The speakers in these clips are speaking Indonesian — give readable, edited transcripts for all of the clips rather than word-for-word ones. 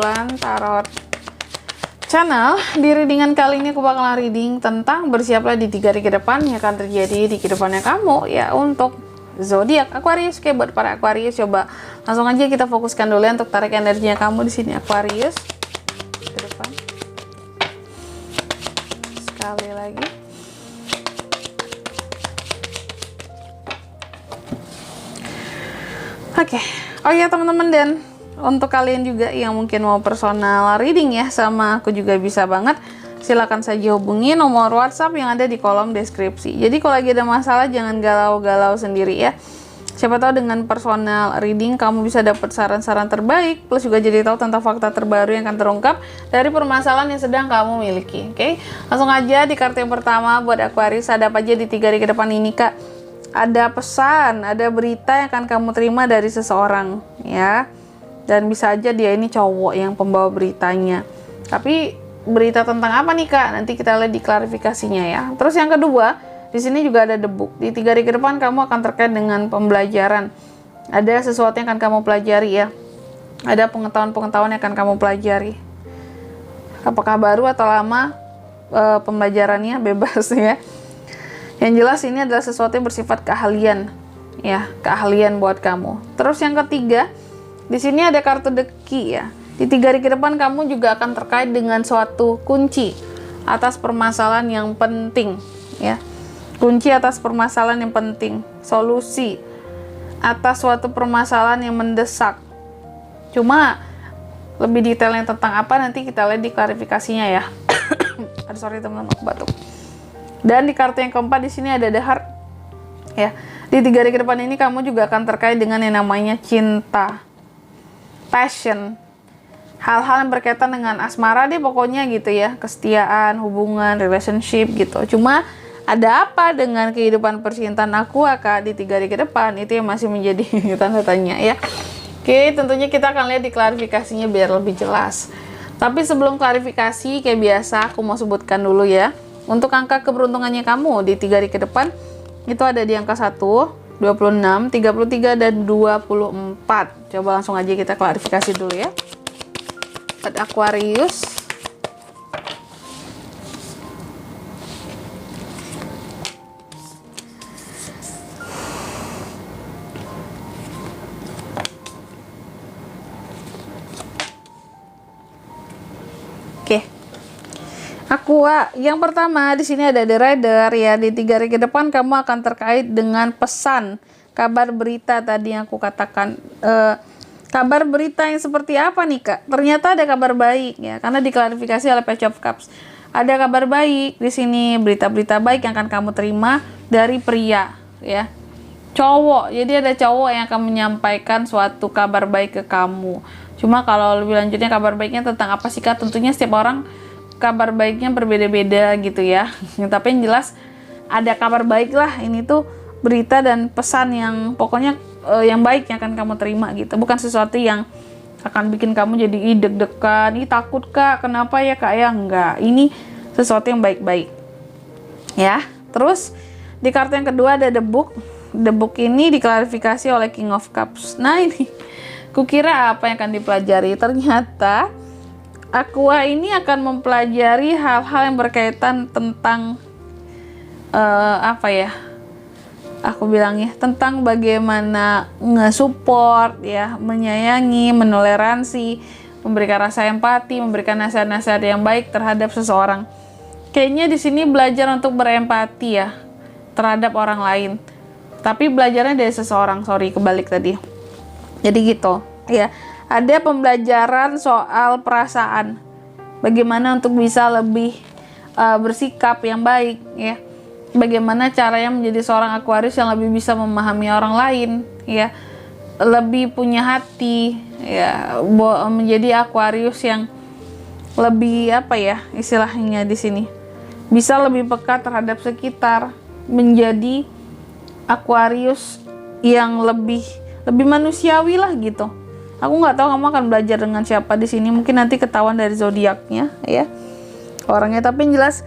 Cuan Tarot Channel. Di readingan kali ini aku bakalan reading tentang bersiaplah di 3 hari ke depan yang akan terjadi di kehidupannya kamu ya untuk zodiak Aquarius. Oke, buat para Aquarius coba langsung aja kita fokuskan dulu ya untuk tarik energinya kamu di sini Aquarius ke depan. Sekali lagi. Oke. Oh ya teman-teman, dan untuk kalian juga yang mungkin mau personal reading ya sama aku juga bisa banget, silakan saja hubungi nomor WhatsApp yang ada di kolom deskripsi. Jadi kalau lagi ada masalah jangan galau-galau sendiri ya. Siapa tahu dengan personal reading kamu bisa dapat saran-saran terbaik, plus juga jadi tahu tentang fakta terbaru yang akan terungkap dari permasalahan yang sedang kamu miliki. Oke, langsung aja di kartu yang pertama buat Aquarius, ada apa aja di 3 hari ke depan ini Kak? Ada pesan, ada berita yang akan kamu terima dari seseorang ya. Dan bisa aja dia ini cowok yang pembawa beritanya. Tapi berita tentang apa nih Kak? Nanti kita lihat di klarifikasinya ya. Terus yang kedua, di sini juga ada the book. Di 3 hari ke depan kamu akan terkait dengan pembelajaran. Ada sesuatu yang akan kamu pelajari ya. Ada pengetahuan-pengetahuan yang akan kamu pelajari. Apakah baru atau lama pembelajarannya bebas ya. Yang jelas ini adalah sesuatu yang bersifat keahlian ya, keahlian buat kamu. Terus yang ketiga, di sini ada kartu The Key ya. Di 3 hari ke depan kamu juga akan terkait dengan suatu kunci atas permasalahan yang penting ya. Kunci atas permasalahan yang penting, solusi atas suatu permasalahan yang mendesak. Cuma lebih detailnya tentang apa nanti kita lihat di klarifikasinya ya. Aduh sorry teman-teman, aku batuk. Dan di kartu yang keempat di sini ada The Heart ya. Di 3 hari ke depan ini kamu juga akan terkait dengan yang namanya cinta, passion, hal-hal yang berkaitan dengan asmara deh pokoknya gitu ya, kesetiaan, hubungan, relationship gitu. Cuma ada apa dengan kehidupan percintaan aku Kak di 3 hari ke depan, itu yang masih menjadi tanda tanya ya. Oke, tentunya kita akan lihat di klarifikasinya biar lebih jelas. Tapi sebelum klarifikasi kayak biasa aku mau sebutkan dulu ya. Untuk angka keberuntungannya kamu di 3 hari ke depan itu ada di angka 1, 26, 33, dan 24. Coba langsung aja kita klarifikasi dulu ya. Buat Aquarius. Oke. Aqua, yang pertama di sini ada The Rider ya. Di 3 hari ke depan kamu akan terkait dengan pesan, kabar berita tadi yang aku katakan. Kabar berita yang seperti apa nih Kak? Ternyata ada kabar baik ya, karena diklarifikasi oleh Page of Cups. Ada kabar baik di sini, berita-berita baik yang akan kamu terima dari pria ya. Cowok, jadi ada cowok yang akan menyampaikan suatu kabar baik ke kamu. Cuma kalau lebih lanjutnya kabar baiknya tentang apa sih Kak? Tentunya setiap orang kabar baiknya berbeda-beda gitu ya. Tapi yang jelas ada kabar baik lah. Ini tuh berita dan pesan yang pokoknya yang baik yang akan kamu terima gitu. Bukan sesuatu yang akan bikin kamu jadi deg-degan, takut Kak, kenapa ya Kak ya? Enggak, ini sesuatu yang baik-baik ya. Terus di kartu yang kedua ada The Book. The Book ini diklarifikasi oleh King of Cups. Nah ini kukira apa yang akan dipelajari, ternyata Aqua ini akan mempelajari hal-hal yang berkaitan tentang apa ya, aku bilang ya, tentang bagaimana nge-support ya, menyayangi, menoleransi, memberikan rasa empati, memberikan nasihat-nasihat yang baik terhadap seseorang. Kayaknya di sini belajar untuk berempati ya terhadap orang lain. Tapi belajarnya dari seseorang, sorry kebalik tadi. Jadi gitu ya. Ada pembelajaran soal perasaan, bagaimana untuk bisa lebih bersikap yang baik ya, bagaimana caranya menjadi seorang Aquarius yang lebih bisa memahami orang lain ya, lebih punya hati ya, menjadi Aquarius yang lebih apa ya istilahnya di sini, bisa lebih peka terhadap sekitar, menjadi Aquarius yang lebih manusiawi lah gitu. Aku nggak tahu kamu akan belajar dengan siapa di sini. Mungkin nanti ketahuan dari zodiaknya ya orangnya. Tapi yang jelas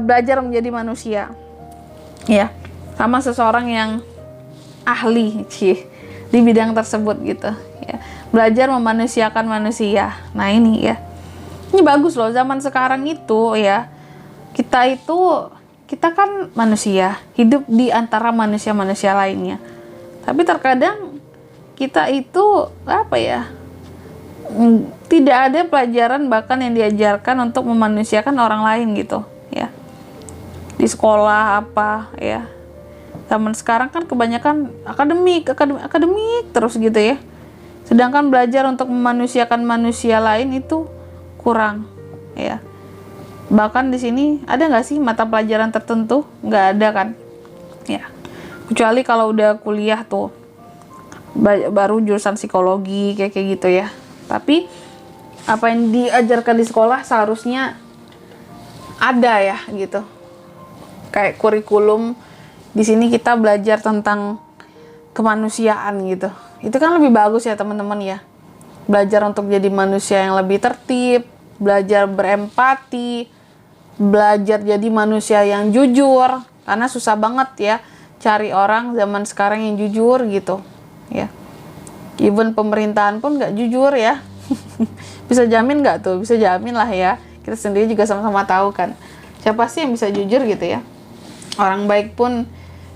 belajar menjadi manusia ya, sama seseorang yang ahli di bidang tersebut gitu ya. belajar memanusiakan manusia. Nah ini ya, ini bagus loh zaman sekarang itu ya. Kita kan manusia, hidup di antara manusia-manusia lainnya. Tapi terkadang kita itu apa ya, tidak ada pelajaran bahkan yang diajarkan untuk memanusiakan orang lain gitu ya. Di sekolah apa ya. Zaman sekarang kan kebanyakan akademik terus gitu ya. Sedangkan belajar untuk memanusiakan manusia lain itu kurang ya. Bahkan di sini ada nggak sih mata pelajaran tertentu? Nggak ada kan ya. Kecuali kalau udah kuliah tuh baru jurusan psikologi kayak gitu ya. Tapi apa yang diajarkan di sekolah seharusnya ada ya gitu. Kayak kurikulum di sini kita belajar tentang kemanusiaan gitu. Itu kan lebih bagus ya teman-teman ya. Belajar untuk jadi manusia yang lebih tertib, belajar berempati, belajar jadi manusia yang jujur. Karena susah banget ya cari orang zaman sekarang yang jujur gitu ya. Even pemerintahan pun nggak jujur ya. Bisa jamin nggak tuh? Bisa jamin lah ya. Kita sendiri juga sama-sama tahu kan. Siapa sih yang bisa jujur gitu ya? Orang baik pun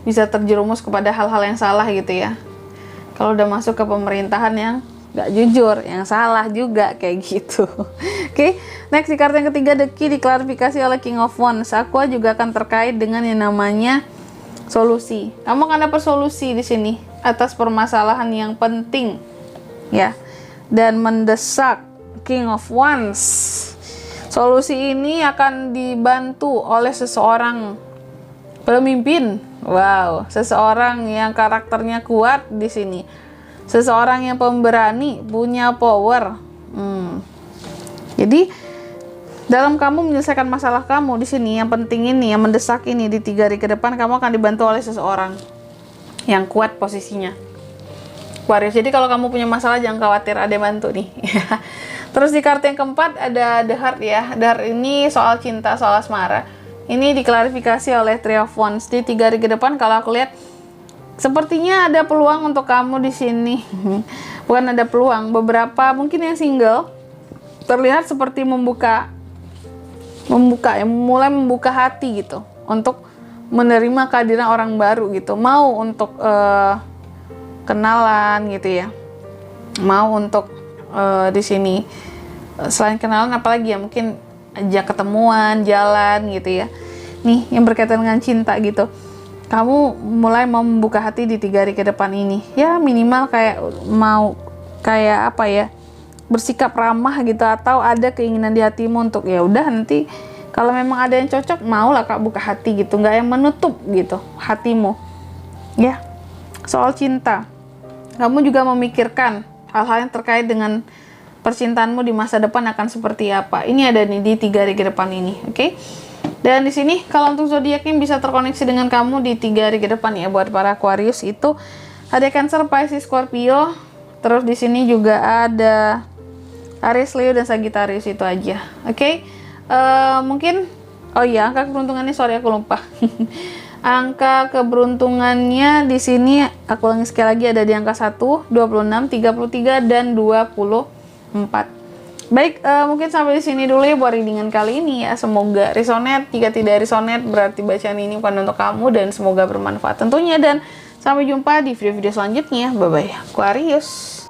bisa terjerumus kepada hal-hal yang salah gitu ya. Kalau udah masuk ke pemerintahan yang nggak jujur, yang salah juga kayak gitu. Oke, next di kartu yang ketiga, The Key diklarifikasi oleh King of Wands. Aqua juga akan terkait dengan yang namanya solusi. Kamu akan dapat solusi di sini atas permasalahan yang penting ya dan mendesak. King of Wands. Solusi ini akan dibantu oleh seseorang pemimpin. Wow, seseorang yang karakternya kuat di sini. Seseorang yang pemberani, punya power. Jadi dalam kamu menyelesaikan masalah kamu di sini yang penting ini, yang mendesak ini di 3 hari ke depan kamu akan dibantu oleh seseorang yang kuat posisinya. Aquarius. Jadi kalau kamu punya masalah jangan khawatir, ada yang bantu nih. Terus di kartu yang keempat ada The Heart ya. The Heart ini soal cinta, soal asmara. Ini diklarifikasi oleh Three of Wands. Di 3 hari ke depan kalau aku lihat sepertinya ada peluang untuk kamu di sini. Bukan ada peluang, beberapa mungkin yang single terlihat seperti mulai membuka hati gitu untuk menerima kehadiran orang baru gitu. Mau untuk kenalan gitu ya. Mau untuk di sini selain kenalan apalagi ya, mungkin ajak ketemuan, jalan gitu ya. Nih yang berkaitan dengan cinta gitu. Kamu mulai mau membuka hati di 3 hari ke depan ini. Ya minimal kayak apa ya? Bersikap ramah gitu, atau ada keinginan di hatimu untuk ya udah nanti kalau memang ada yang cocok maulah Kak buka hati gitu, nggak yang menutup gitu hatimu. Ya. Soal cinta. Kamu juga memikirkan hal-hal yang terkait dengan percintaanmu di masa depan akan seperti apa. Ini ada nih di 3 hari ke depan ini, oke? Dan di sini kalau untuk zodiaknya bisa terkoneksi dengan kamu di 3 hari ke depan ya buat para Aquarius itu ada Cancer, Pisces, Scorpio. Terus di sini juga ada Aries, Leo dan Sagittarius, itu aja. Oke? Mungkin angka keberuntungannya sorry aku lupa. Angka keberuntungannya di sini aku ulangi sekali lagi, ada di angka 1, 26, 33 dan 24. Baik, mungkin sampai di sini dulu ya buat readingan kali ini ya. Semoga resonate. Jika tidak resonate berarti bacaan ini bukan untuk kamu dan semoga bermanfaat tentunya, dan sampai jumpa di video-video selanjutnya. Bye bye Aquarius.